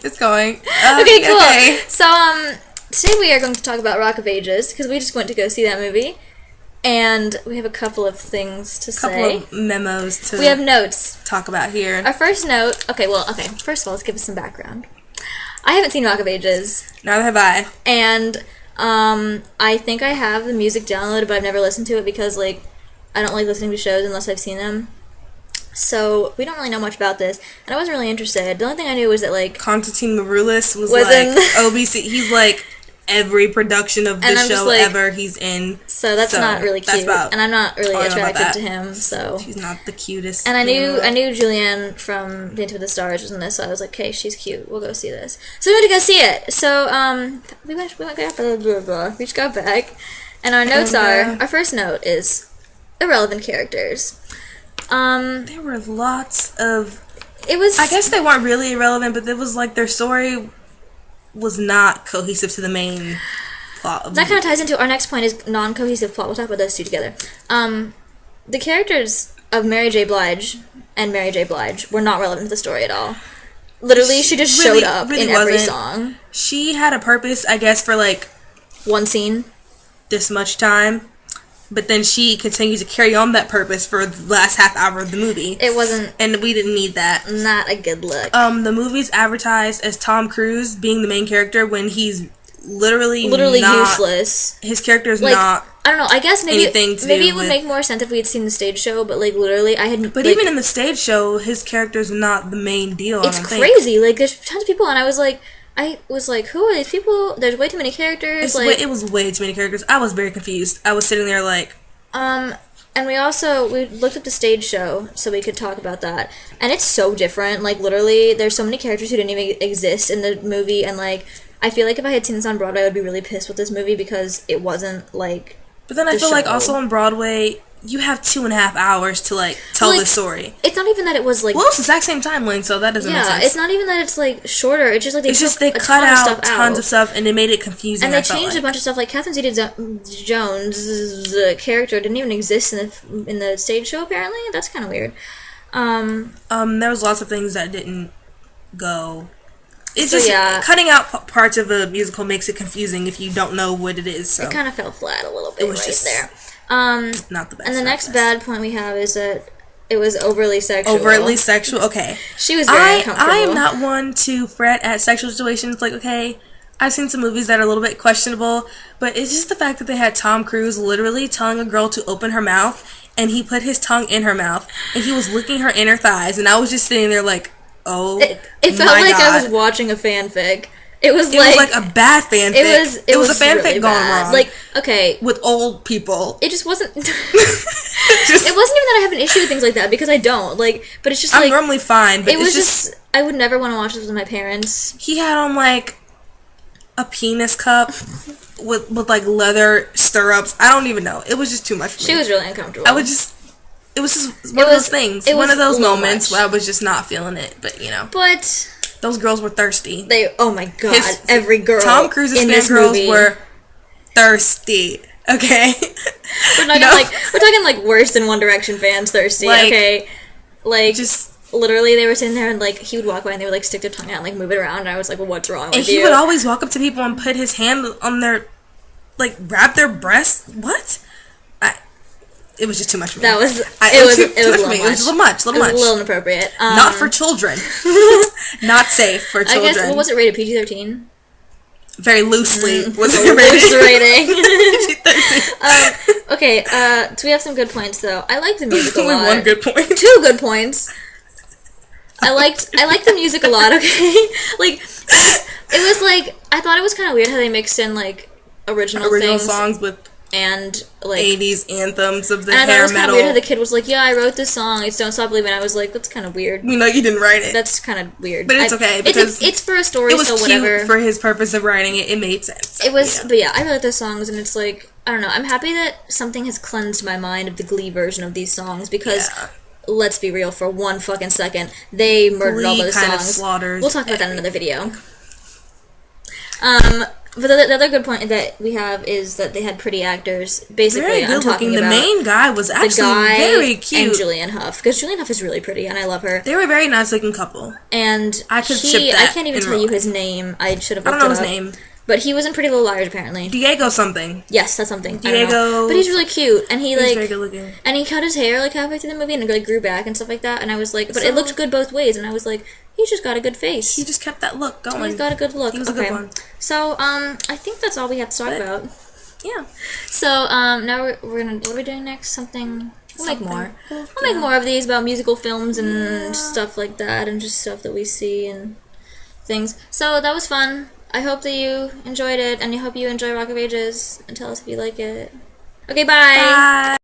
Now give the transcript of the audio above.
It's going. Okay, cool. Okay. So, today we are going to talk about Rock of Ages, because we just went to go see that movie. And we have a couple of things to say. A couple of memos to... We have notes. ...talk about here. Our first note... Okay, first of all, let's give us some background. I haven't seen Rock of Ages. Neither have I. And, I think I have the music downloaded, but I've never listened to it because, like, I don't like listening to shows unless I've seen them. So, we don't really know much about this, and I wasn't really interested. The only thing I knew was that, like... Konstantin Maroulis was like, OBC... He's, like... Every production of the show like, ever he's in. So that's not really cute. And I'm not really attracted to him, so... She's not the cutest. And I knew Julianne from Dancing with the Stars was in this, so I was like, okay, she's cute. We'll go see this. So we went to go see it. So, we just got back. And our notes are... Our first note is irrelevant characters. There were lots of... It was... I guess they weren't really irrelevant, but it was like their story... was not cohesive to the main plot of that kind of ties into our next point is non-cohesive plot. We'll talk about those two together. The characters of Mary J. Blige and Mary J. Blige were not relevant to the story at all. Literally, she just showed up in every song. She had a purpose, I guess, for like... one scene. This much time. But then she continued to carry on that purpose for the last half hour of the movie. It wasn't... And we didn't need that. Not a good look. The movie's advertised as Tom Cruise being the main character when he's literally not, useless. His character is not... I don't know, I guess maybe it would with, make more sense if we had seen the stage show, but, like, literally, I had... But even in the stage show, his character's not the main deal, It's crazy. Like, there's tons of people, and I was like, who are these people? There's way too many characters. It was way too many characters. I was very confused. I was sitting there like... And we looked at the stage show so we could talk about that. And it's so different. Like, literally, there's so many characters who didn't even exist in the movie. And, like, I feel like if I had seen this on Broadway, I would be really pissed with this movie because it wasn't, like... But then I feel like also on Broadway... You have 2.5 hours to, like, tell the story. It's not even that it was, like... Well, it's the exact same timeline, so that doesn't make sense. Yeah, it's not even that it's, like, shorter. It's just, like, they cut out tons of stuff, and they made it confusing. And they changed a bunch of stuff. Like, Catherine Zeta-Jones' character didn't even exist in the stage show, apparently. That's kind of weird. There was lots of things that didn't go... It's cutting out parts of a musical makes it confusing if you don't know what it is, so... It kind of fell flat a little bit there. Not the best. And the next bad point we have is that it was overly sexual. Overtly sexual? Okay. She was very uncomfortable. I am not one to fret at sexual situations. Like, okay, I've seen some movies that are a little bit questionable, but it's just the fact that they had Tom Cruise literally telling a girl to open her mouth, and he put his tongue in her mouth, and he was licking her inner thighs, and I was just sitting there like, oh, It felt like I was watching a fanfic. It was like a bad fanfic. It was a fanfic really gone wrong. Like, okay. With old people. It just wasn't... It wasn't even that I have an issue with things like that, because I don't. Like, but it's just like... I'm normally fine, but it was just... I would never want to watch this with my parents. He had on, like, a penis cup with like, leather stirrups. I don't even know. It was just too much for me. She was really uncomfortable. It was just one of those things. One of those moments where I was just not feeling it, but, you know. But... Those girls were thirsty. Oh my god, every girl Tom Cruise's fangirls were thirsty. Okay? We're talking like worse than One Direction fans thirsty, like, okay? Like, just... Literally, they were sitting there and, like, he would walk by and they would, like, stick their tongue out and, like, move it around, and I was like, well, what's wrong with you? And he would always walk up to people and put his hand on their... Like, grab their breasts? What? It was just too much for me. It was a little much. It was a little inappropriate. Not for children. Not safe for children. I guess, what was it rated? PG-13? Very loosely was it rating. Okay, so we have some good points, though. I like the music a lot. Only one good point. 2 good points. I liked the music a lot, okay? Like, it was like, I thought it was kind of weird how they mixed in, like, original things. songs with... And, like... 80s anthems of the hair metal. And I thought it was kind of weird how the kid was like, yeah, I wrote this song, it's Don't Stop Believing. I was like, that's kind of weird. We know you didn't write it. That's kind of weird. But it's okay, because... It's for a story, so whatever. It was cute for his purpose of writing it. It made sense. It was... But yeah, I really like those songs, and it's like... I don't know. I'm happy that something has cleansed my mind of the Glee version of these songs, because... Yeah. Let's be real for one fucking second. They murdered all those songs. Slaughters we'll talk about that in another video. But the other good point that we have is that they had pretty actors. Basically, Very good looking. The main guy was actually very cute. And Julianne Hough, because Julianne Hough is really pretty, and I love her. They were a very nice looking couple. And I could ship that. I can't even tell you his name. I should have. I don't know his name. But he was in Pretty Little Liars, apparently. Diego something. Yes, that's something. Diego. But he's really cute, and he's very good looking. And he cut his hair like halfway through the movie, and it like grew back and stuff like that. And I was like, but it looked good both ways, and I was like, he's just got a good face. He just kept that look going. He's got a good look. He was a good one. So I think that's all we have to talk about. Yeah. So now we're gonna. What are we doing next? Something. We'll make more. We'll make more of these about musical films and stuff like that, and just stuff that we see and things. So that was fun. I hope that you enjoyed it, and I hope you enjoy Rock of Ages, and tell us if you like it. Okay, bye! Bye!